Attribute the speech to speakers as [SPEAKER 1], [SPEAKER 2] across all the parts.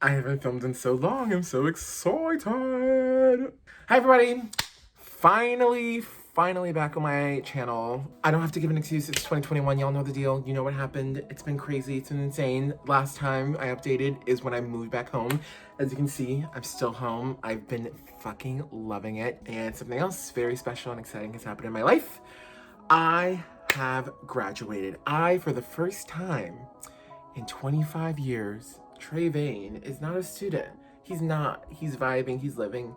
[SPEAKER 1] I haven't filmed in so long. I'm so excited. Hi everybody. Finally back on my channel. I don't have to give an excuse. It's 2021. Y'all know the deal. You know what happened. It's been crazy. It's been insane. Last time I updated is when I moved back home. As you can see, I'm still home. I've been fucking loving it. And something else very special and exciting has happened in my life. I have graduated. For the first time in 25 years, Trey Vane is not a student. He's not. He's vibing. He's living.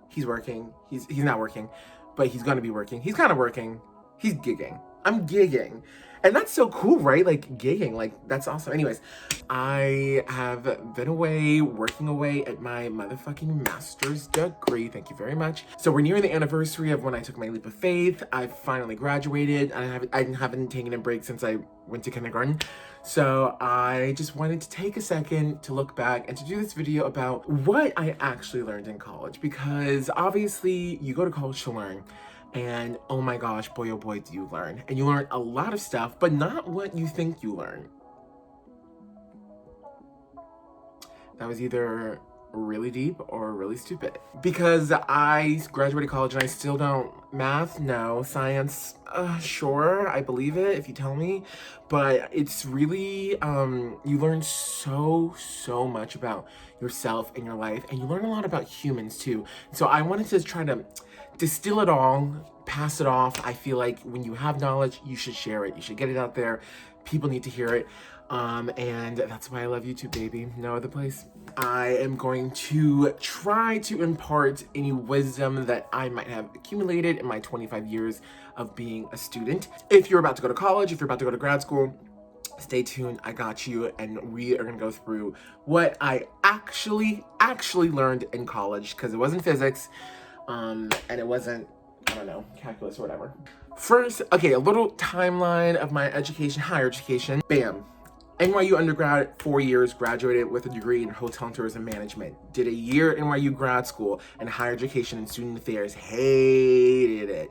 [SPEAKER 1] He's working. He's not working, but he's gonna be working. He's kind of working. He's gigging. I'm gigging. And that's so cool, right? Like gigging, like that's awesome. Anyways, I have been away, working away at my motherfucking master's degree. Thank you very much. So we're nearing the anniversary of when I took my leap of faith. I finally graduated. I haven't taken a break since I went to kindergarten. So I just wanted to take a second to look back and to do this video about what I actually learned in college, because obviously you go to college to learn. And oh my gosh, boy, oh boy, do you learn. And you learn a lot of stuff, but not what you think you learn. That was either really deep or really stupid. Because I graduated college and I still don't. Math, no. Science, sure, I believe it if you tell me. But it's really, you learn so much about yourself and your life. And you learn a lot about humans too. So I wanted to try to distill it all, pass it off. I feel like when you have knowledge, you should share it. You should get it out there. People need to hear it. And that's why I love YouTube, baby. No other place. I am going to try to impart any wisdom that I might have accumulated in my 25 years of being a student. If you're about to go to college, if you're about to go to grad school, stay tuned, I got you, and we are gonna go through what I actually learned in college, because it wasn't physics, and it wasn't, I don't know, calculus or whatever. First, okay, a little timeline of my education, higher education. Bam. NYU undergrad, 4 years, graduated with a degree in hotel and tourism management. Did a year at NYU grad school and higher education and student affairs, hated it.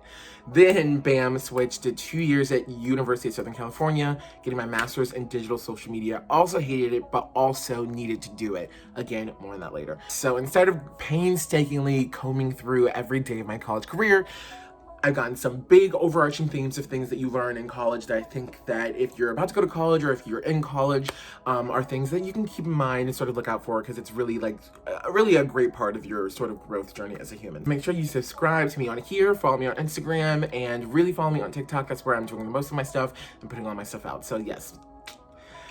[SPEAKER 1] Then, bam, switched to 2 years at University of Southern California, getting my master's in digital social media. Also hated it, but also needed to do it. Again, more on that later. So instead of painstakingly combing through every day of my college career, I've gotten some big overarching themes of things that you learn in college that I think that if you're about to go to college or if you're in college, are things that you can keep in mind and sort of look out for, because it's really like really a great part of your sort of growth journey as a human. Make sure you subscribe to me on here, follow me on Instagram, and really follow me on TikTok. That's where I'm doing most of my stuff and putting all my stuff out. So yes.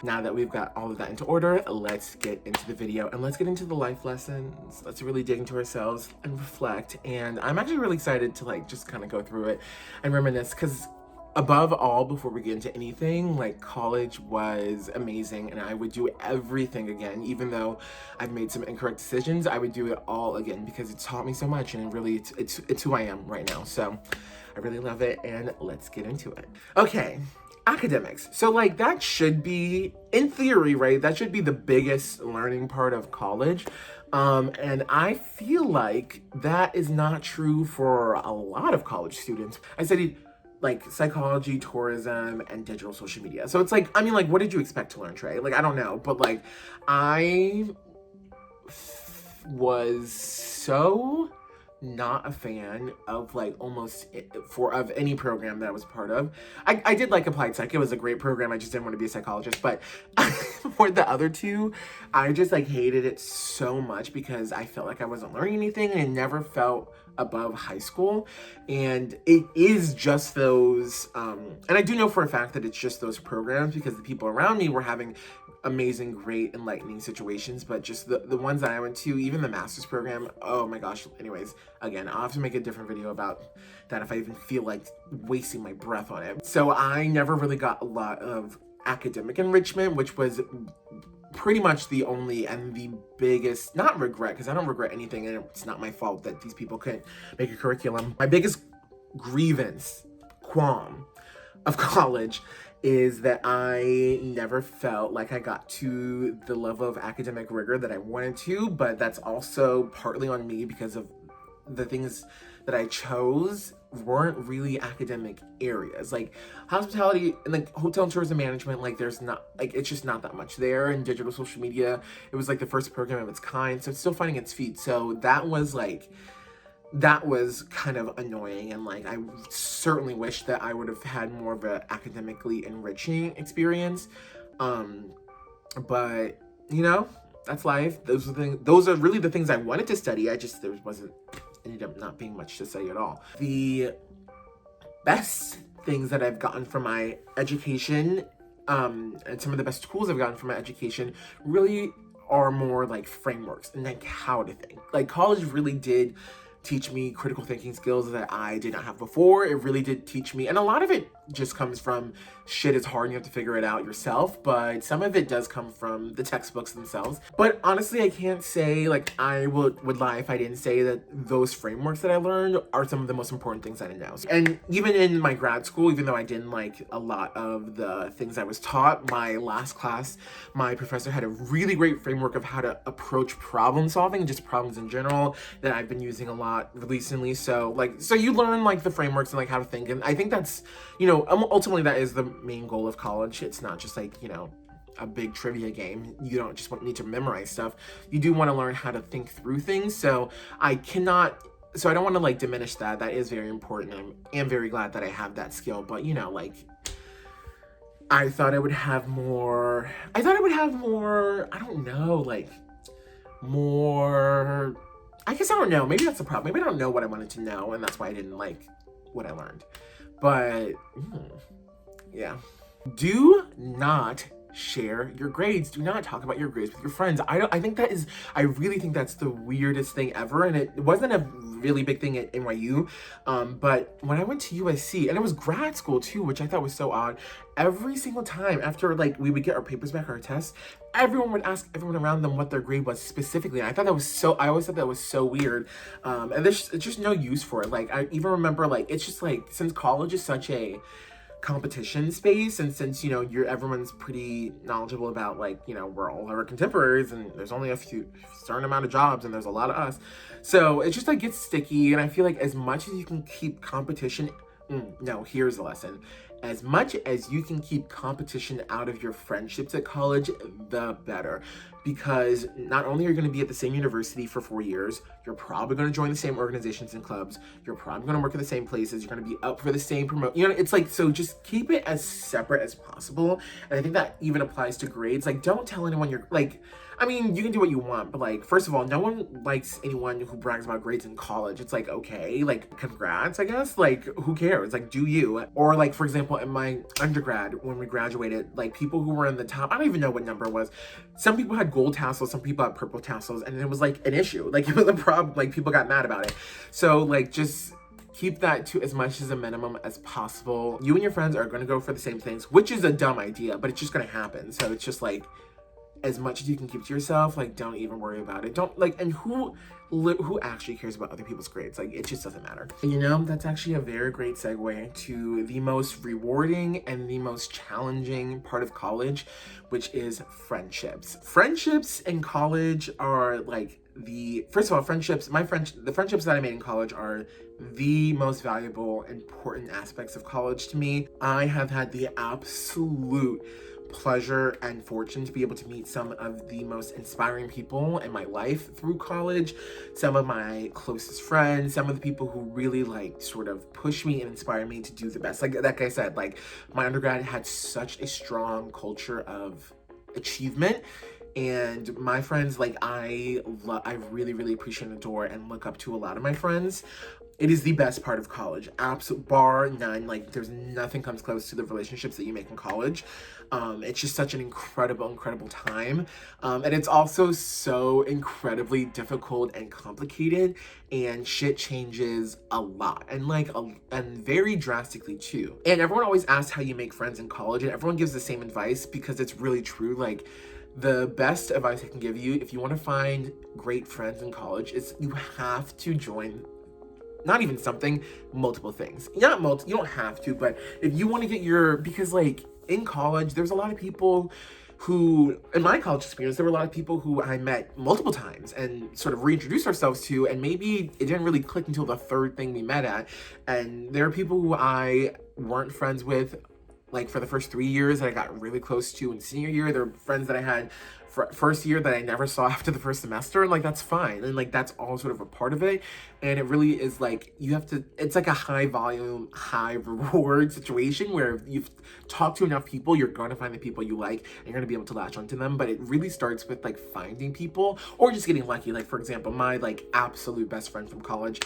[SPEAKER 1] Now that we've got all of that into order, let's get into the video and let's get into the life lessons. Let's really dig into ourselves and reflect. And I'm actually really excited to like just kind of go through it and reminisce, because above all, before we get into anything, like college was amazing and I would do everything again. Even though I've made some incorrect decisions, I would do it all again because it taught me so much, and really it's who I am right now. So I really love it, and let's get into it. Okay. Academics. So like that should be, in theory, right? That should be the biggest learning part of college. And I feel like that is not true for a lot of college students. I studied like psychology, tourism, and digital social media. So it's like, I mean, like, what did you expect to learn, Trey? Like, I don't know, but like, I was so not a fan of like almost of any program that I was part of. I did like applied psych. It was a great program. I just didn't want to be a psychologist. But for the other two, I just like hated it so much because I felt like I wasn't learning anything, and it never felt above high school. And it is just those, and I do know for a fact that it's just those programs because the people around me were having amazing, great, enlightening situations, but just the ones that I went to, even the master's program, oh my gosh. Anyways, again, I'll have to make a different video about that if I even feel like wasting my breath on it. So I never really got a lot of academic enrichment, which was pretty much the only and the biggest, not regret, because I don't regret anything and it's not my fault that these people couldn't make a curriculum. My biggest grievance, qualm of college is that I never felt like I got to the level of academic rigor that I wanted to, but that's also partly on me because of the things that I chose weren't really academic areas. Like hospitality and like hotel and tourism management, like there's not, like it's just not that much there. And digital social media, it was like the first program of its kind, so it's still finding its feet. So that was kind of annoying, and like I certainly wish that I would have had more of a academically enriching experience. But you know, that's life. Those are really the things I wanted to study. Ended up not being much to study at all. The best things that I've gotten from my education, and some of the best tools I've gotten from my education really are more like frameworks and like how to think. Like college really did teach me critical thinking skills that I did not have before. It really did teach me, and a lot of it just comes from shit is hard and you have to figure it out yourself, but some of it does come from the textbooks themselves. But honestly, I can't say, like, I would lie if I didn't say that those frameworks that I learned are some of the most important things that I know. And even in my grad school, even though I didn't like a lot of the things I was taught, my last class, my professor had a really great framework of how to approach problem solving, just problems in general, that I've been using a lot recently. So you learn like the frameworks and like how to think, and I think that's, you know, ultimately that is the main goal of college. It's not just like, you know, a big trivia game. You don't just need to memorize stuff. You do want to learn how to think through things. So I don't want to like diminish that. That is very important. I am very glad that I have that skill. But you know, like I thought I would have more, I don't know, like more, I guess I don't know. Maybe that's the problem. Maybe I don't know what I wanted to know, and that's why I didn't like what I learned. But yeah. Do not share your grades. Do not talk about your grades with your friends. I really think that's the weirdest thing ever. And it wasn't a really big thing at NYU. But when I went to USC, and it was grad school too, which I thought was so odd, every single time after like we would get our papers back, our tests, everyone would ask everyone around them what their grade was specifically. And I always thought that was so weird. And there's just no use for it. Like I even remember, like, it's just like, since college is such a competition space, and since, you know, everyone's pretty knowledgeable about, like, you know, we're all our contemporaries and there's only a certain amount of jobs and there's a lot of us, so it just like gets sticky. And I feel like as much as you can keep competition, here's the lesson: as much as you can keep competition out of your friendships at college, the better. Because not only are you going to be at the same university for 4 years, you're probably going to join the same organizations and clubs, you're probably going to work at the same places, you're going to be up for the same you know, it's like, so just keep it as separate as possible. And I think that even applies to grades. Like, don't tell anyone you're, like, I mean, you can do what you want, but like, first of all, no one likes anyone who brags about grades in college. It's like, okay, like, congrats, I guess. Like, who cares? Like, do you? Or like, for example, in my undergrad, when we graduated, like, people who were in the top, I don't even know what number it was. Some people had gold tassels, some people had purple tassels, and it was like an issue. Like, it was a problem. Like, people got mad about it. So like, just keep that to as much as a minimum as possible. You and your friends are going to go for the same things, which is a dumb idea, but it's just going to happen. So it's just like, as much as you can keep to yourself, like, don't even worry about it. Don't, like, and who actually cares about other people's grades? Like, it just doesn't matter. And you know, that's actually a very great segue to the most rewarding and the most challenging part of college, which is friendships. Friendships in college are like the friendships that I made in college are the most valuable, important aspects of college to me. I have had the absolute pleasure and fortune to be able to meet some of the most inspiring people in my life through college. Some of my closest friends, some of the people who really like sort of push me and inspire me to do the best. Like I said, like, my undergrad had such a strong culture of achievement. And my friends, like, I really, really appreciate and adore and look up to a lot of my friends. It is the best part of college, absolute bar none. Like, there's nothing comes close to the relationships that you make in college. It's just such an incredible, incredible time. And it's also so incredibly difficult and complicated, and shit changes a lot, and and very drastically too. And everyone always asks how you make friends in college, and everyone gives the same advice because it's really true. Like, the best advice I can give you if you want to find great friends in college is you have to join multiple things. You don't have to, but if you want to get because like in college, there's a lot of people who, in my college experience, there were a lot of people who I met multiple times and sort of reintroduced ourselves to, and maybe it didn't really click until the third thing we met at. And there are people who I weren't friends with like for the first 3 years that I got really close to in senior year. There were friends that I had first year that I never saw after the first semester, and like that's fine, and like that's all sort of a part of it. And it really is like you have to, it's like a high volume, high reward situation where if you've talked to enough people, you're going to find the people you like and you're going to be able to latch onto them. But it really starts with like finding people or just getting lucky. Like, for example, my like absolute best friend from college,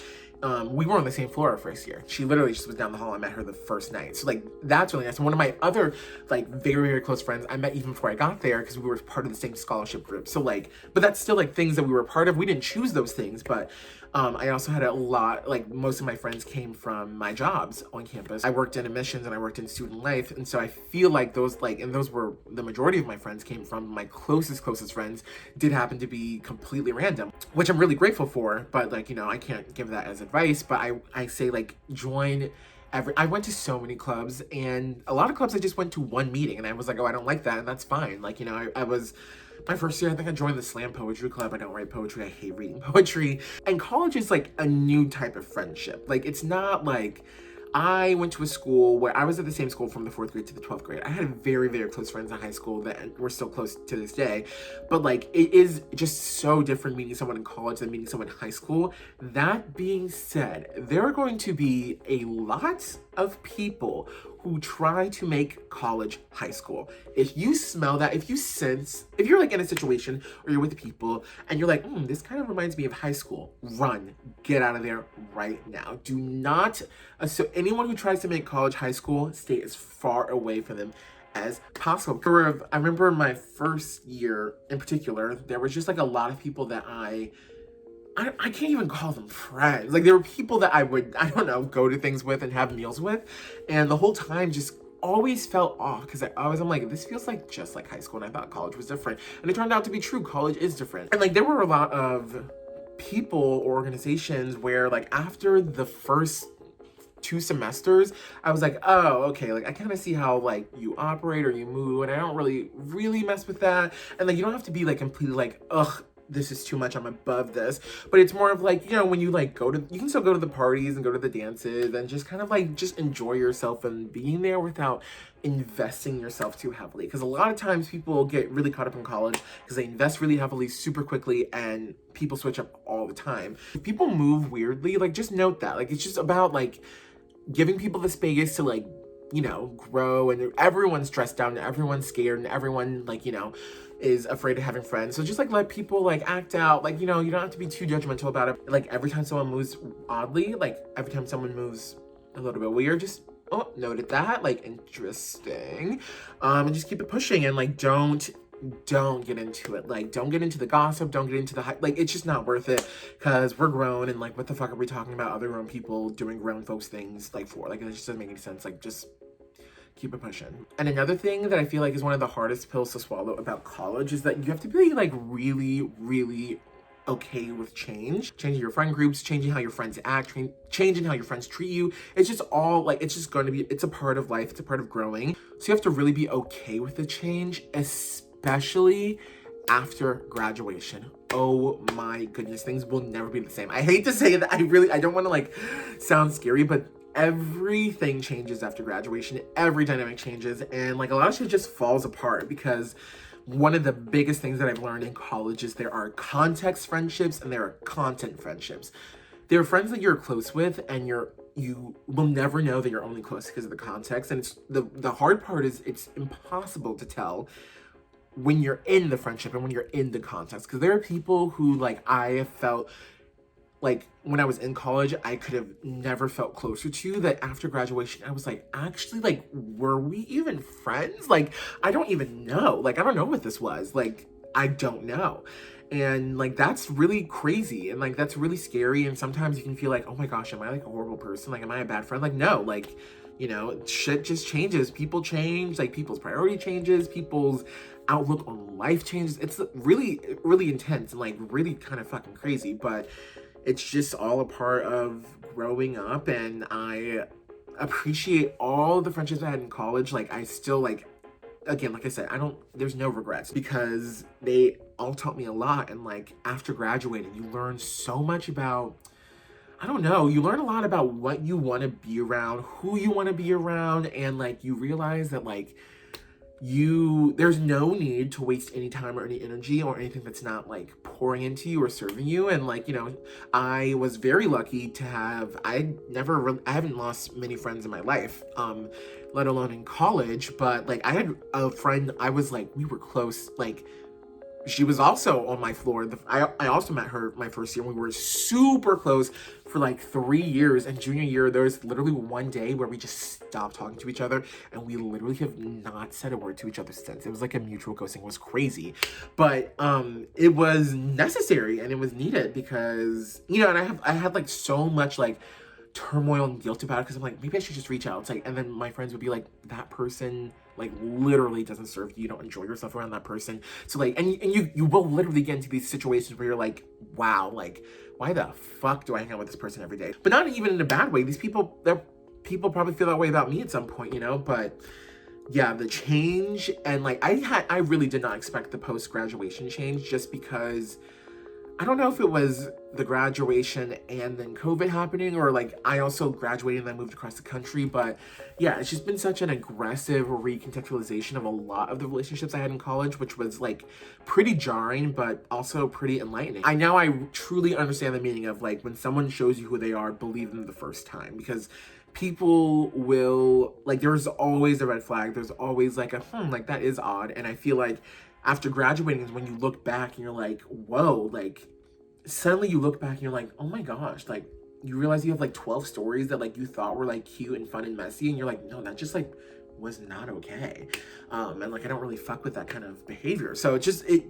[SPEAKER 1] we were on the same floor our first year. She literally just was down the hall. I met her the first night. So like, that's really nice. And one of my other like very, very close friends, I met even before I got there because we were part of the same scholarship group. So like, but that's still like things that we were part of. We didn't choose those things, but I also had a lot, like most of my friends came from my jobs on campus. I worked in admissions and I worked in student life. And so I feel like those like, and those were the majority of my friends came from my closest friends did happen to be completely random, which I'm really grateful for. But like, you know, I can't give that as advice, but I say like join I went to so many clubs, and a lot of clubs I just went to one meeting and I was like, oh, I don't like that. And that's fine. Like, you know, I was, my first year, I think I joined the slam poetry club. I don't write poetry. I hate reading poetry. And college is like a new type of friendship. Like, it's not like, I went to a school where I was at the same school from the 4th grade to the 12th grade. I had very, very close friends in high school that were still close to this day. But like, it is just so different meeting someone in college than meeting someone in high school. That being said, there are going to be a lot of people who try to make college high school. If you smell that, if you sense, if you're like in a situation or you're with people and you're like, this kind of reminds me of high school, run, get out of there right now. Do not, so anyone who tries to make college high school, stay as far away from them as possible. I remember my first year in particular, there was just like a lot of people that I can't even call them friends. Like, there were people that I would, I don't know, go to things with and have meals with. And the whole time just always felt off because I'm like, this feels like just like high school. And I thought college was different. And it turned out to be true. College is different. And like, there were a lot of people or organizations where like after the first 2 semesters, I was like, oh, okay, like I kind of see how like you operate or you move, and I don't really mess with that. And like, you don't have to be like completely like, ugh, this is too much, I'm above this. But it's more of like, you know, when you like you can still go to the parties and go to the dances and just kind of like just enjoy yourself and being there without investing yourself too heavily. Because a lot of times people get really caught up in college because they invest really heavily super quickly, and people switch up all the time. If people move weirdly, like just note that. Like, it's just about like giving people the space to like, you know, grow, and everyone's stressed out and everyone's scared and everyone like, you know, is afraid of having friends. So just like let people like act out, like, you know, you don't have to be too judgmental about it. Like, every time someone moves oddly, like every time someone moves a little bit weird, just noted that, like, interesting, and just keep it pushing. And like, don't get into it. Like, don't get into the gossip, don't get into the like, it's just not worth it, because we're grown, and like, what the fuck are we talking about other grown people doing grown folks things like for? Like, it just doesn't make any sense. Like, just keep it pushing. And another thing that I feel like is one of the hardest pills to swallow about college is that you have to be like really, really okay with changing your friend groups, changing how your friends act, changing how your friends treat you. It's just all like, it's just going to be, it's a part of life, it's a part of growing. So you have to really be okay with the change, especially after graduation. Oh my goodness, things will never be the same. I hate to say that, I don't want to like sound scary, but everything changes after graduation. Every dynamic changes, and like a lot of shit just falls apart, because one of the biggest things that I've learned in college is there are context friendships and there are content friendships. There are friends that you're close with, and you will never know that you're only close because of the context. And it's the hard part is it's impossible to tell when you're in the friendship and when you're in the context, because there are people who like I have felt like when I was in college, I could have never felt closer to, that after graduation, I was like, actually, like, were we even friends? Like, I don't even know. Like, I don't know what this was. Like, I don't know. And like, that's really crazy. And like, that's really scary. And sometimes you can feel like, oh my gosh, am I like a horrible person? Like, am I a bad friend? Like, no, like, you know, shit just changes. People change, like people's priority changes, people's outlook on life changes. It's really, really intense and like really kind of fucking crazy. But it's just all a part of growing up, and I appreciate all the friendships I had in college. Like, I still like again, like I said, there's no regrets because they all taught me a lot. And like after graduating, you learn so much about, I don't know, you learn a lot about what you want to be around, who you want to be around, and like you realize that like there's no need to waste any time or any energy or anything that's not like pouring into you or serving you. And like, I was very lucky to have, I haven't lost many friends in my life, let alone in college, but like I had a friend, we were close, like she was also on my floor. I also met her my first year. We were super close for like 3 years. And junior year, there was literally one day where we just stopped talking to each other. And we literally have not said a word to each other since. It was like a mutual ghosting. It was crazy. But it was necessary and it was needed because, and I had like so much like turmoil and guilt about it because I'm like, maybe I should just reach out. It's like, and then my friends would be like, that person like literally doesn't serve you. You don't enjoy yourself around that person. So like, and you will literally get into these situations where you're like, wow, like why the fuck do I hang out with this person every day? But not even in a bad way. People probably feel that way about me at some point, but yeah, the change. And like I really did not expect the post-graduation change just because I don't know if it was the graduation and then COVID happening, or like I also graduated and then moved across the country. But yeah, it's just been such an aggressive recontextualization of a lot of the relationships I had in college, which was like pretty jarring, but also pretty enlightening. I truly understand the meaning of like when someone shows you who they are, believe them the first time, because people will like, there's always a red flag. There's always like like that is odd. And I feel like after graduating is when you look back and you're like, whoa, like suddenly you look back and you're like, oh my gosh, like you realize you have like 12 stories that like you thought were like cute and fun and messy, and you're like, no, that just like was not okay. And like I don't really fuck with that kind of behavior. So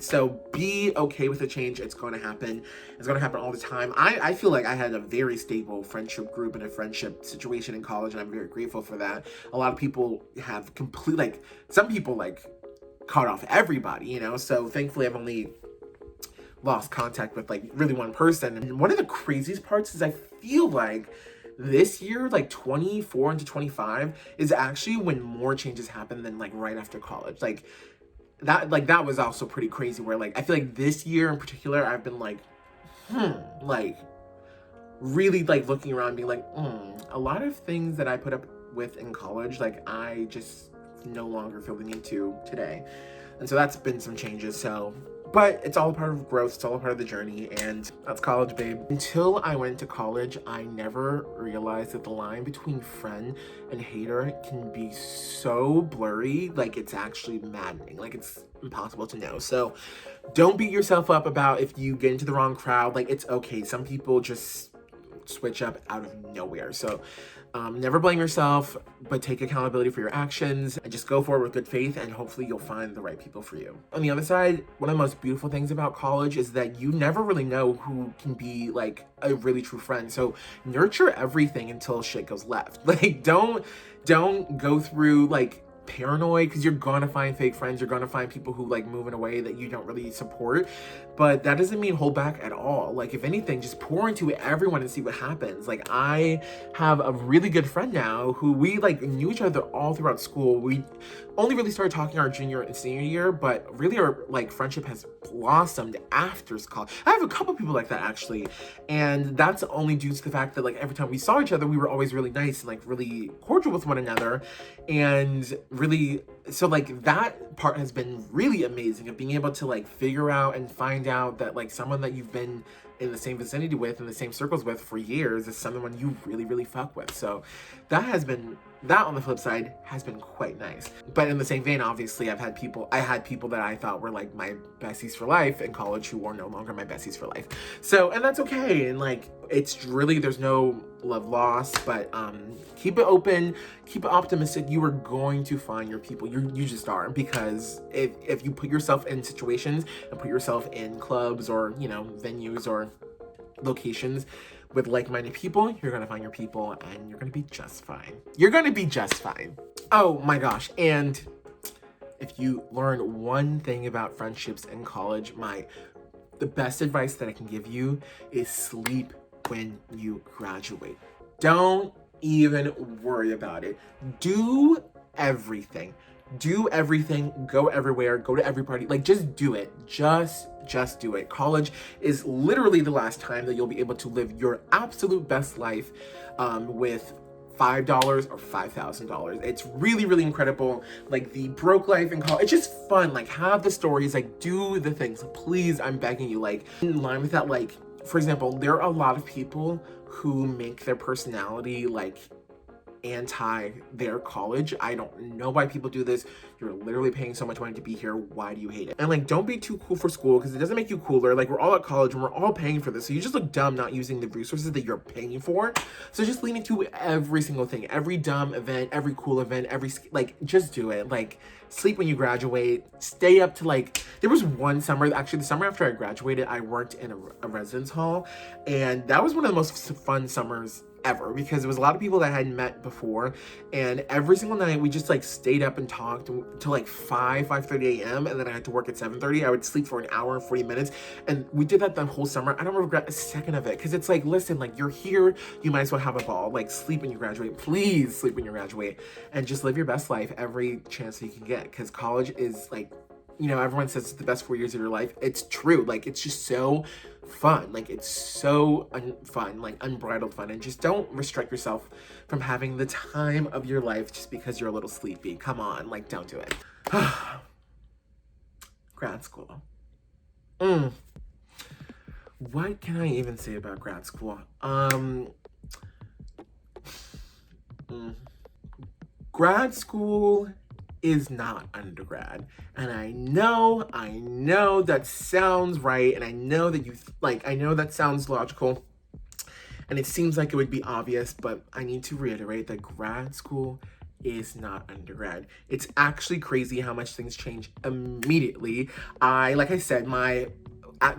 [SPEAKER 1] so be okay with the change. It's going to happen. It's going to happen all the time. I feel like I had a very stable friendship group and a friendship situation in college, and I'm very grateful for that. A lot of people have some people like cut off everybody, so thankfully I've only lost contact with like really one person. And one of the craziest parts is I feel like this year, like 24 into 25, is actually when more changes happen than like right after college. Like that was also pretty crazy, where like I feel like this year in particular I've been like like really like looking around being like a lot of things that I put up with in college, like I just no longer feel the need to today. And so that's been some changes. But it's all a part of growth. It's all a part of the journey. And that's college, babe. Until I went to college, I never realized that the line between friend and hater can be so blurry. Like it's actually maddening. Like it's impossible to know. So don't beat yourself up about if you get into the wrong crowd. Like it's okay. Some people just switch up out of nowhere. So never blame yourself, but take accountability for your actions and just go forward with good faith, and hopefully you'll find the right people for you. On the other side, one of the most beautiful things about college is that you never really know who can be like a really true friend. So nurture everything until shit goes left. Like don't go through like paranoid, because you're gonna find fake friends. You're gonna find people who like move in a way that you don't really support, but that doesn't mean hold back at all. Like if anything, just pour into everyone and see what happens. Like I have a really good friend now who we like knew each other all throughout school. We only really started talking our junior and senior year, but really our like friendship has blossomed after college. I have a couple people like that actually, and that's only due to the fact that like every time we saw each other, we were always really nice and like really cordial with one another. And really, so like that part has been really amazing, of being able to like figure out and find out that like someone that you've been in the same vicinity with, in the same circles with for years, is someone you really, really fuck with. So that on the flip side has been quite nice. But in the same vein, obviously I had people that I thought were like my besties for life in college who are no longer my besties for life. So, and that's okay. And like, it's really, there's no love lost, but keep it open, keep it optimistic. You are going to find your people. You just are, because if you put yourself in situations and put yourself in clubs or, venues or locations with like-minded people, you're gonna find your people and you're gonna be just fine. You're gonna be just fine. Oh my gosh. And if you learn one thing about friendships in college, the best advice that I can give you is sleep when you graduate. Don't even worry about it. Do everything. do everything, go everywhere, go to every party. Like, just do it. Just do it. College is literally the last time that you'll be able to live your absolute best life with $5 or $5,000. It's really, really incredible. Like, the broke life in college, it's just fun. Like, have the stories, like, do the things. Please, I'm begging you. Like, in line with that, like, for example, there are a lot of people who make their personality, like, anti their college. I don't know why people do this. You're literally paying so much money to be here. Why do you hate it? And like, don't be too cool for school, because it doesn't make you cooler. Like, we're all at college and we're all paying for this, so you just look dumb not using the resources that you're paying for. So just lean into every single thing, every dumb event, every cool event, like, just do it. Like, sleep when you graduate, stay up to, like, there was one summer, actually the summer after I graduated, I worked in a residence hall, and that was one of the most fun summers ever, because there was a lot of people that I hadn't met before, and every single night we just like stayed up and talked till like 5:30 a.m. and then I had to work at 7:30. I would sleep for an hour and 40 minutes, and we did that the whole summer. I don't regret a second of it, because it's like, listen, like, you're here, you might as well have a ball. Like, sleep when you graduate. Please sleep when you graduate, and just live your best life every chance that you can get, because college is, like, you know, everyone says it's the best 4 years of your life. It's true. Like, it's just so fun. Like, it's so fun, like, unbridled fun. And just don't restrict yourself from having the time of your life just because you're a little sleepy. Come on, like, don't do it. Grad school. What can I even say about grad school? Grad school is not undergrad, and I know that sounds right, and I know that I know that sounds logical, and it seems like it would be obvious, but I need to reiterate that grad school is not undergrad. It's actually crazy how much things change immediately. Like I said,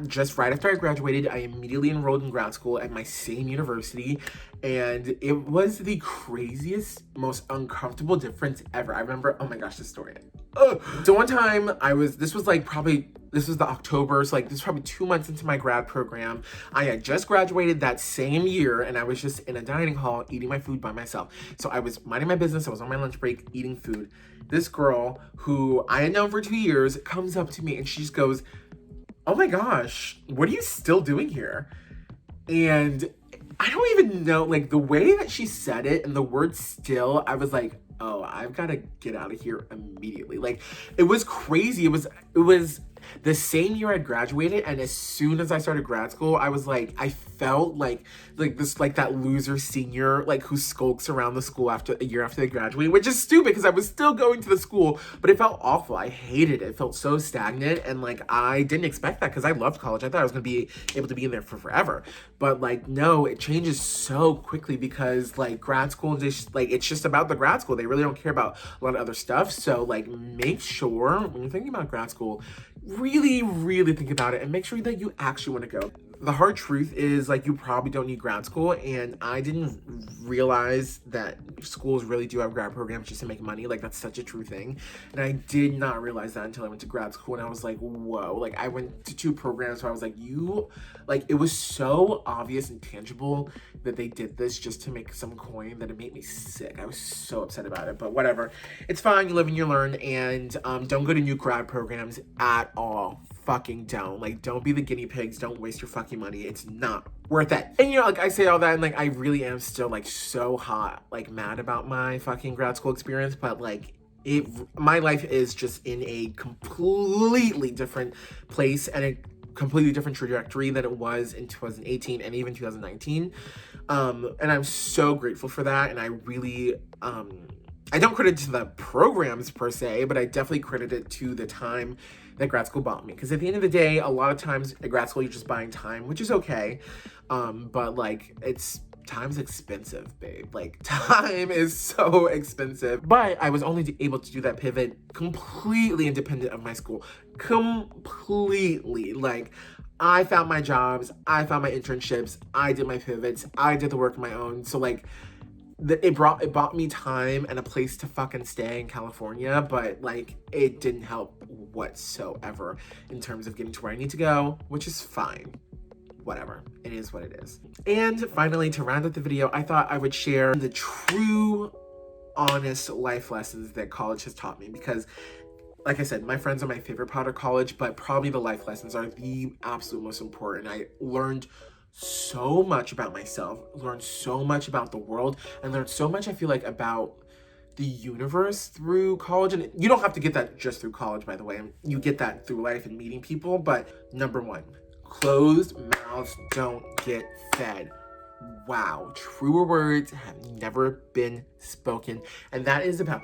[SPEAKER 1] just right after I graduated, I immediately enrolled in grad school at my same university, and it was the craziest, most uncomfortable difference ever. I remember, oh my gosh, this story. So one time this was the October, so like this was probably 2 months into my grad program. I had just graduated that same year, and I was just in a dining hall eating my food by myself. So I was minding my business, I was on my lunch break eating food. This girl, who I had known for 2 years, comes up to me and she just goes, "Oh my gosh, what are you still doing here?" And I don't even know, like, the way that she said it and the word "still," I was like, oh, I've got to get out of here immediately. Like, it was crazy. It was the same year I graduated, and as soon as I started grad school, I was like, I felt like this, like that loser senior, like, who skulks around the school after a year after they graduate, which is stupid because I was still going to the school, but it felt awful. I hated it. It felt so stagnant, and like, I didn't expect that because I loved college. I thought I was gonna be able to be in there for forever, but like, no, it changes so quickly because like grad school, it's just about the grad school. They really don't care about a lot of other stuff. So like, make sure when you're thinking about grad school, really, really think about it and make sure that you actually want to go. The hard truth is, like, you probably don't need grad school, and I didn't realize that schools really do have grad programs just to make money. Like, that's such a true thing, and I did not realize that until I went to grad school, and I was like, whoa. Like, I went to 2 programs where I was like, it was so obvious and tangible that they did this just to make some coin that it made me sick. I was so upset about it, but whatever. It's fine, you live and you learn, and don't go to new grad programs at all. Fucking don't. Like, don't be the guinea pigs. Don't waste your fucking money. It's not worth it. And, you know, like, I say all that, and like, I really am still like so hot, like, mad about my fucking grad school experience, but like, my life is just in a completely different place and a completely different trajectory than it was in 2018 and even 2019. And I'm so grateful for that. And I really, I don't credit it to the programs per se, but I definitely credit it to the time that grad school bought me. Because at the end of the day, a lot of times at grad school, you're just buying time, which is okay. But like, time's expensive, babe. Like, time is so expensive. But I was only able to do that pivot completely independent of my school. Completely. Like, I found my jobs, I found my internships, I did my pivots, I did the work on my own. So like, it bought me time and a place to fucking stay in California, but like, it didn't help whatsoever in terms of getting to where I need to go, which is fine. Whatever, it is what it is. And finally, to round up the video, I thought I would share the true honest life lessons that college has taught me, because like I said, my friends are my favorite part of college, but probably the life lessons are the absolute most important. I learned so much about myself, learned so much about the world, and learned so much, I feel like, about the universe through college. And you don't have to get that just through college, by the way. You get that through life and meeting people. But number one, closed mouths don't get fed. Wow, truer words have never been spoken. And that is about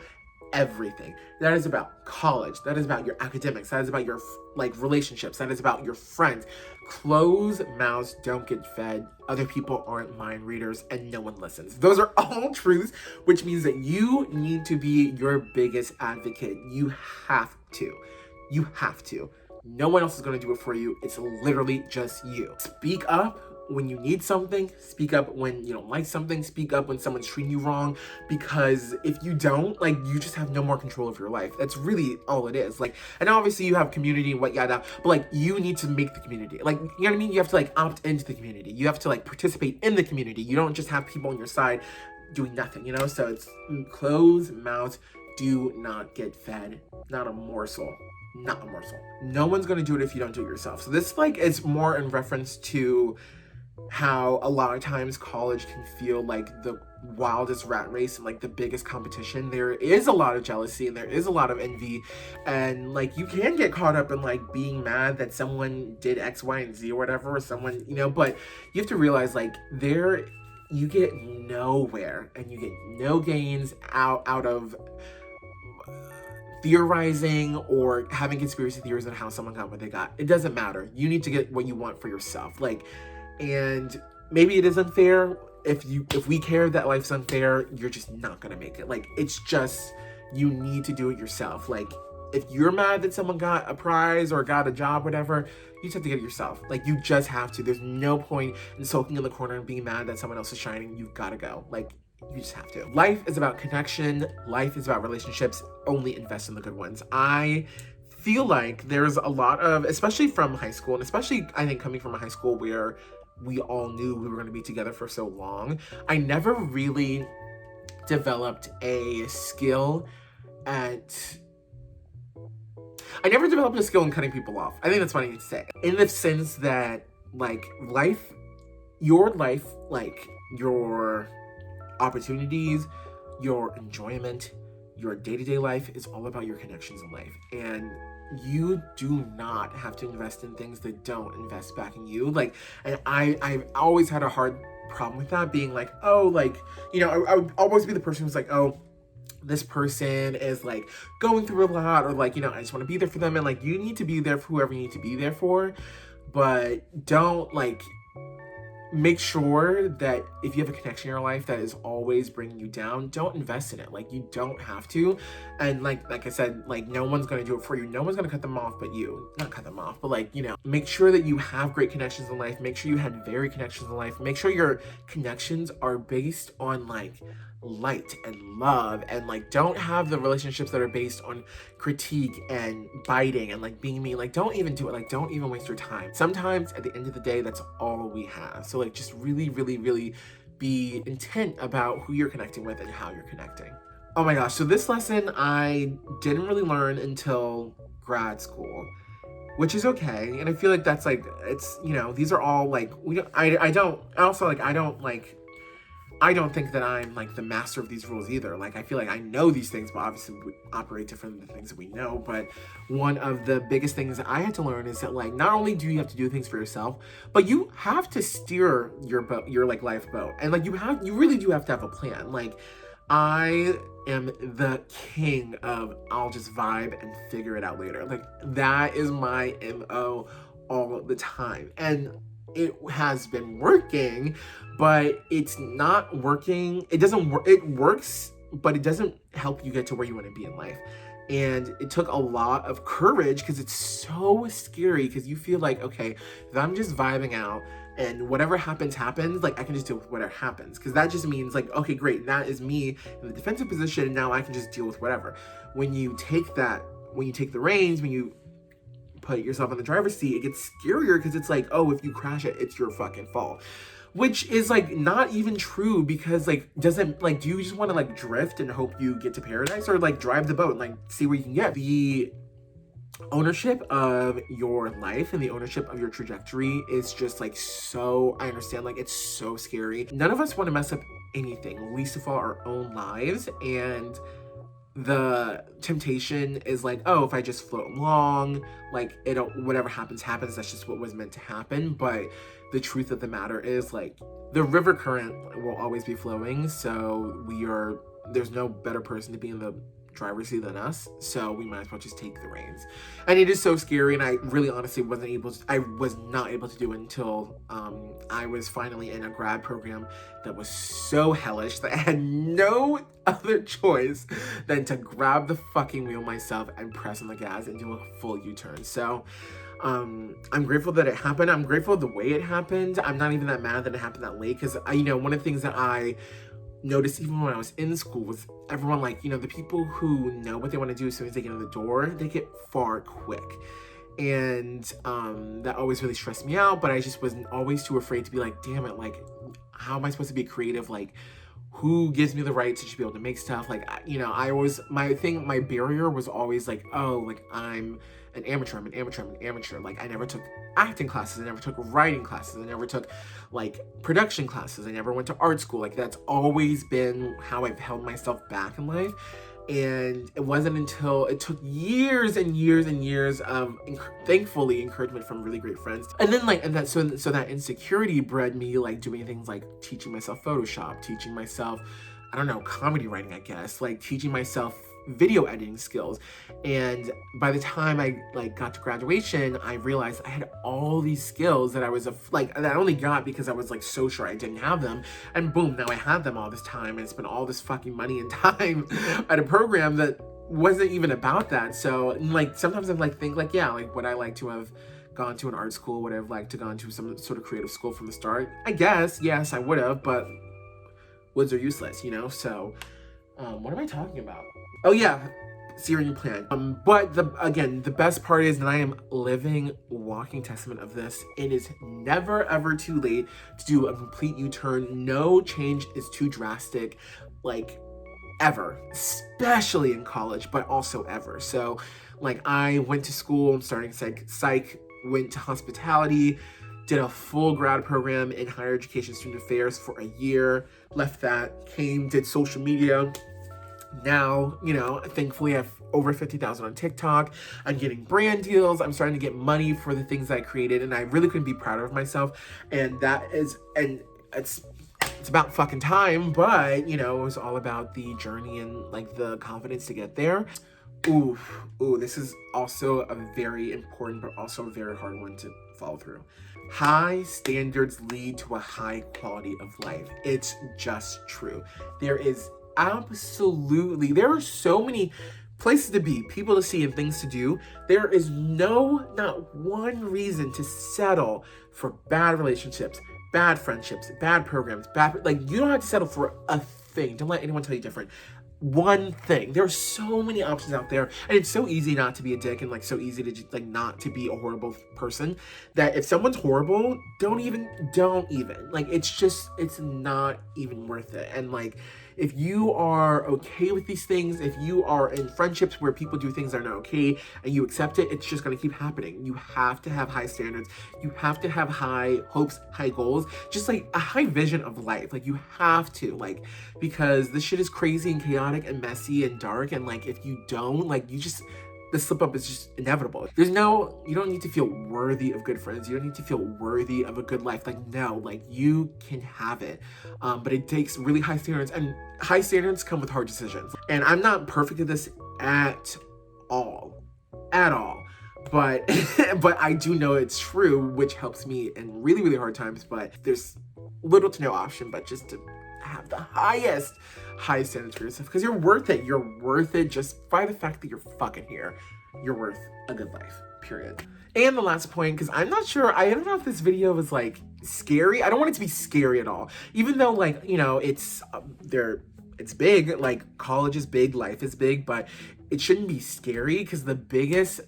[SPEAKER 1] everything. That is about college. That is about your academics. That is about your relationships. That is about your friends. Closed mouths don't get fed. Other people aren't mind readers, and no one listens. Those are all truths, which means that you need to be your biggest advocate. You have to. You have to. No one else is going to do it for you. It's literally just you. Speak up when you need something. Speak up when you don't like something. Speak up when someone's treating you wrong, because if you don't, you just have no more control of your life. That's really all it is. And obviously you have community and what yada, but you need to make the community. You know what I mean? You have to opt into the community. You have to participate in the community. You don't just have people on your side doing nothing, So it's closed mouths do not get fed. Not a morsel. Not a morsel. No one's gonna do it if you don't do it yourself. So this is more in reference to how a lot of times college can feel like the wildest rat race and the biggest competition. There is a lot of jealousy and there is a lot of envy, and you can get caught up in being mad that someone did X, Y, and Z or whatever, or someone, but you have to realize there you get nowhere and you get no gains out of theorizing or having conspiracy theories on how someone got what they got. It doesn't matter. You need to get what you want for yourself. And maybe it is unfair. If we care that life's unfair, you're just not gonna make it. It's just, you need to do it yourself. If you're mad that someone got a prize or got a job, whatever, you just have to get it yourself. You just have to. There's no point in sulking in the corner and being mad that someone else is shining. You've gotta go. You just have to. Life is about connection. Life is about relationships. Only invest in the good ones. I feel like there's a lot of, especially from high school, and especially I think coming from a high school where we all knew we were going to be together for so long, I never really developed a skill in cutting people off. I think that's what I need to say. In the sense that, your life, your opportunities, your enjoyment, your day-to-day life is all about your connections in life. And you do not have to invest in things that don't invest back in you. And I've always had a hard problem with that, being I would always be the person who's oh, this person is going through a lot, or I just want to be there for them. And you need to be there for whoever you need to be there for, but don't make sure that if you have a connection in your life that is always bringing you down, don't invest in it. You don't have to. And like I said, no one's going to do it for you. No one's going to cut them off but you. Not cut them off, but make sure that you have great connections in life. Make sure you had varied connections in life. Make sure your connections are based on light and love, and don't have the relationships that are based on critique and biting and being mean. Don't even do it. Don't even waste your time. Sometimes at the end of the day, that's all we have. So just really, really, really be intent about who you're connecting with and how you're connecting. Oh my gosh, so this lesson I didn't really learn until grad school, which is okay. And I feel that's it's, these are all I don't think that I'm the master of these rules either. I feel I know these things, but obviously we operate different than the things that we know. But one of the biggest things that I had to learn is that not only do you have to do things for yourself, but you have to steer your boat, your life boat. And you really do have to have a plan. I am the king of I'll just vibe and figure it out later. That is my MO all the time. And it has been working, but it's not working. It doesn't work. It works, but it doesn't help you get to where you want to be in life. And it took a lot of courage, because it's so scary, because you feel okay, if I'm just vibing out and whatever happens, happens, I can just deal with whatever happens. Because that just means okay, great, that is me in the defensive position, and now I can just deal with whatever. When you take the reins, when you put yourself in the driver's seat, it gets scarier, because it's oh, if you crash it, it's your fucking fault. which is like not even true, because like doesn't like, do you just want to like drift and hope you get to paradise, or like drive the boat and like see where you can get? The ownership of your life and the ownership of your trajectory is just like, so, I understand, like it's so scary. None of us want to mess up anything, least of all our own lives, and the temptation is like, oh, if I just float along, like it'll, whatever happens happens, that's just what was meant to happen. But the truth of the matter is, like, the river current will always be flowing, so there's no better person to be in the driver's seat than us, so we might as well just take the reins. And it is so scary, and I really honestly was not able to do it until I was finally in a grad program that was so hellish that I had no other choice than to grab the fucking wheel myself and press on the gas and do a full U-turn. So I'm grateful that it happened. I'm grateful the way it happened. I'm not even that mad that it happened that late, because one of the things that I noticed even when I was in school was everyone, like, the people who know what they want to do as soon as they get in the door, they get far quick. And that always really stressed me out, but I just wasn't always too afraid to be like, damn it, like, how am I supposed to be creative? Like, who gives me the right to just be able to make stuff? Like, I always, my barrier was always like, oh, like, I'm an amateur. Like, I never took acting classes, I never took writing classes, I never took like production classes, I never went to art school. Like, that's always been how I've held myself back in life. And it wasn't until it took years and years and years of thankfully encouragement from really great friends, and then so that insecurity bred me like doing things like teaching myself Photoshop, teaching myself, I don't know, comedy writing, I guess, like teaching myself video editing skills. And by the time I like got to graduation, I realized I had all these skills that I was that I only got because I was like so sure I didn't have them, and boom, now I had them all this time and spent all this fucking money and time at a program that wasn't even about that. So like sometimes I'm like think like, yeah, like would I like to have gone to an art school? Would I have liked to gone to some sort of creative school from the start? I guess yes, I would have, but woods are useless, so what am I talking about? Oh yeah, searing plan. But the best part is that I am living, walking testament of this. It is never ever too late to do a complete U-turn. No change is too drastic, like ever, especially in college, but also ever. So like I went to school, I'm starting psych, went to hospitality, did a full grad program in higher education student affairs for a year, left that, did social media. Now, thankfully I have over 50,000 on TikTok. I'm getting brand deals. I'm starting to get money for the things I created, and I really couldn't be prouder of myself. And it's about fucking time, but it was all about the journey and like the confidence to get there. Ooh, this is also a very important but also a very hard one to follow through. High standards lead to a high quality of life. It's just true. There are so many places to be, people to see, and things to do. There is not one reason to settle for bad relationships, bad friendships, bad programs, you don't have to settle for a thing. Don't let anyone tell you different. One thing. There are so many options out there, and it's so easy not to be a dick, and like so easy to just, like not to be a horrible person, that if someone's horrible, don't even like, it's not even worth it. And like, if you are okay with these things, if you are in friendships where people do things that are not okay and you accept it, it's just going to keep happening. You have to have high standards. You have to have high hopes, high goals, just like a high vision of life. Like you have to, like, because this shit is crazy and chaotic and messy and dark. And like, if you don't, like, the slip up is just inevitable. You don't need to feel worthy of good friends. You don't need to feel worthy of a good life. Like, no, like you can have it. But it takes really high standards, and high standards come with hard decisions. And I'm not perfect at this at all. But, but I do know it's true, which helps me in really, really hard times. But there's little to no option but just to have the highest standards for yourself, because you're worth it. You're worth it just by the fact that you're fucking here. You're worth a good life, period. And the last point, because I'm not sure, I don't know if this video was like scary. I don't want it to be scary at all, even though like, it's big, like college is big, life is big, but it shouldn't be scary, because the biggest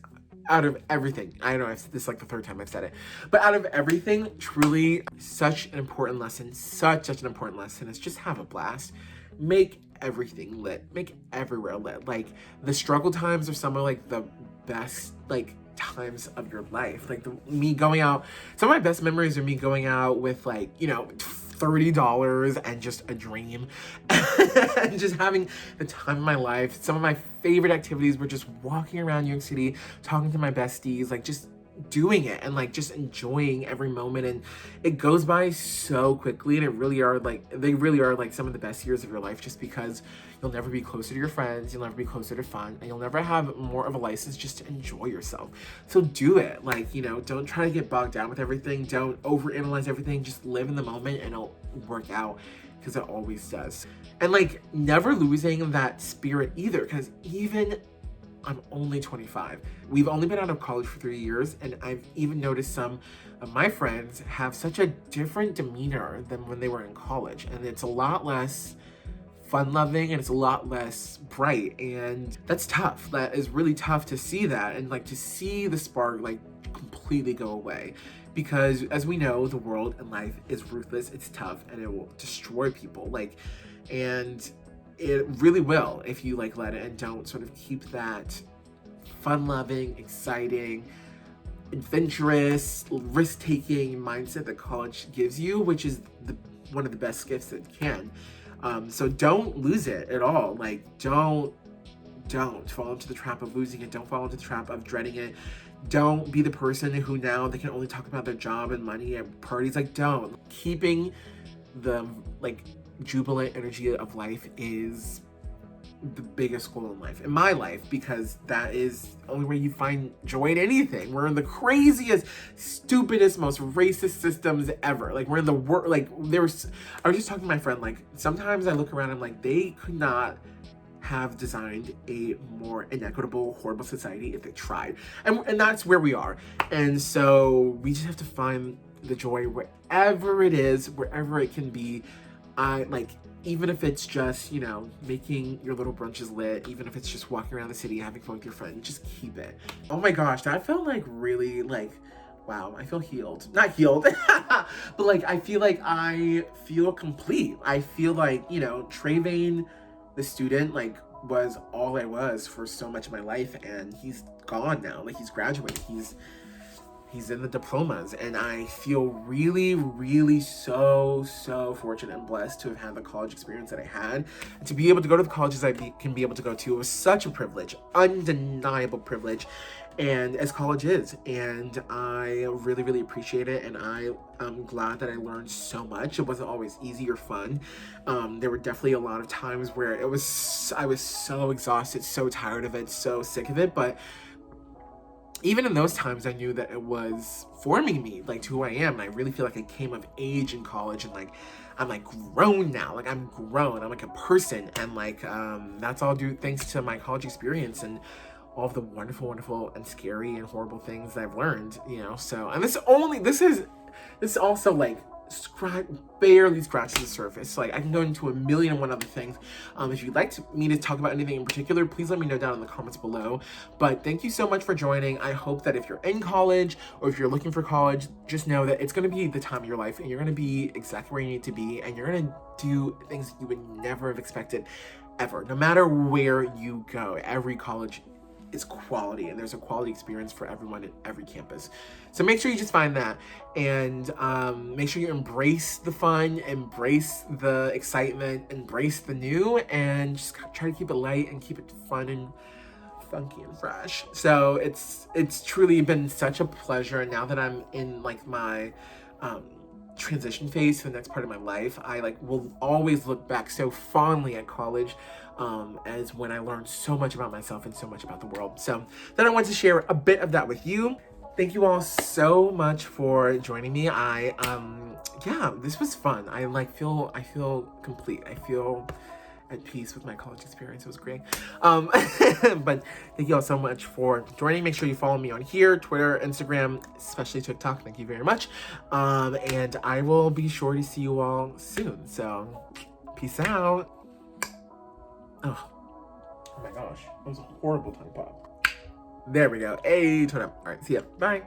[SPEAKER 1] out of everything, I know this is like the third time I've said it, but out of everything, truly such an important lesson, such an important lesson is just have a blast. Make everything lit, make everywhere lit. Like, the struggle times are some of like the best like times of your life. Like me going out, some of my best memories are me going out with like, you know, $30 and just a dream and just having the time of my life. Some of my favorite activities were just walking around New York City, talking to my besties, like just doing it and like just enjoying every moment. And it goes by so quickly, and they really are like some of the best years of your life, just because you'll never be closer to your friends, you'll never be closer to fun, and you'll never have more of a license just to enjoy yourself. So do it. Like, you know, don't try to get bogged down with everything, don't overanalyze everything, just live in the moment and it'll work out, because it always does. And like, never losing that spirit either, because even I'm only 25. We've only been out of college for 3 years, and I've even noticed some of my friends have such a different demeanor than when they were in college, and it's a lot less fun-loving and it's a lot less bright, and that's tough. That is really tough to see that, and like to see the spark like completely go away, because as we know, the world and life is ruthless, it's tough, and it will destroy people. Like, and it really will if you like let it and don't sort of keep that fun-loving, exciting, adventurous, risk-taking mindset that college gives you, which is one of the best gifts it can. So don't lose it at all. Like, don't fall into the trap of losing it. Don't fall into the trap of dreading it. Don't be the person who now they can only talk about their job and money at parties. Like, don't. Keeping the like jubilant energy of life is the biggest goal in life, in my life, because that is the only way you find joy in anything. We're in the craziest, stupidest, most racist systems ever. Like, we're in the world. Like, I was just talking to my friend, like, sometimes I look around and I'm like, they could not have designed a more inequitable, horrible society if they tried. And that's where we are. And so we just have to find the joy wherever it is, wherever it can be. Even if it's just, you know, making your little brunches lit, even if it's just walking around the city, having fun with your friends, just keep it. Oh my gosh, that felt like really like, wow, I feel healed. Not healed, but like, I feel like I feel complete. I feel like, you know, Trayvane, the student, like, was all I was for so much of my life, and he's gone now. Like, he's graduated. He's in the diplomas, and I feel really, really so fortunate and blessed to have had the college experience that I had. And to be able to go to the colleges can be able to go to was such a privilege, undeniable privilege, and as college is. And I really, really appreciate it, and I'm glad that I learned so much. It wasn't always easy or fun. There were definitely a lot of times where I was so exhausted, so tired of it, so sick of it, but even in those times, I knew that it was forming me, like, to who I am. And I really feel like I came of age in college, and like, I'm like grown now. Like, I'm grown. I'm like a person, and like, that's all due thanks to my college experience and all of the wonderful and scary and horrible things that I've learned. You know, so, and this also like barely scratches the surface. Like, I can go into a million and one other things. If you'd like me to talk about anything in particular, please let me know down in the comments below. But thank you so much for joining. I hope that if you're in college or if you're looking for college, just know that it's going to be the time of your life, and you're going to be exactly where you need to be, and you're going to do things you would never have expected ever. No matter where you go, every college is quality, and there's a quality experience for everyone at every campus. So make sure you just find that, and make sure you embrace the fun, embrace the excitement, embrace the new, and just try to keep it light and keep it fun and funky and fresh. So it's truly been such a pleasure. And now that I'm in like my transition phase to the next part of my life, I like will always look back so fondly at college as when I learned so much about myself and so much about the world. So then I want to share a bit of that with you. Thank you all so much for joining me. Yeah, this was fun. I feel complete. I feel at peace with my college experience. It was great. But thank you all so much for joining. Make sure you follow me on here, Twitter, Instagram, especially TikTok. Thank you very much. And I will be sure to see you all soon. So peace out. Oh my gosh, that was a horrible tongue pop. There we go. Hey, turn up. All right, see ya. Bye.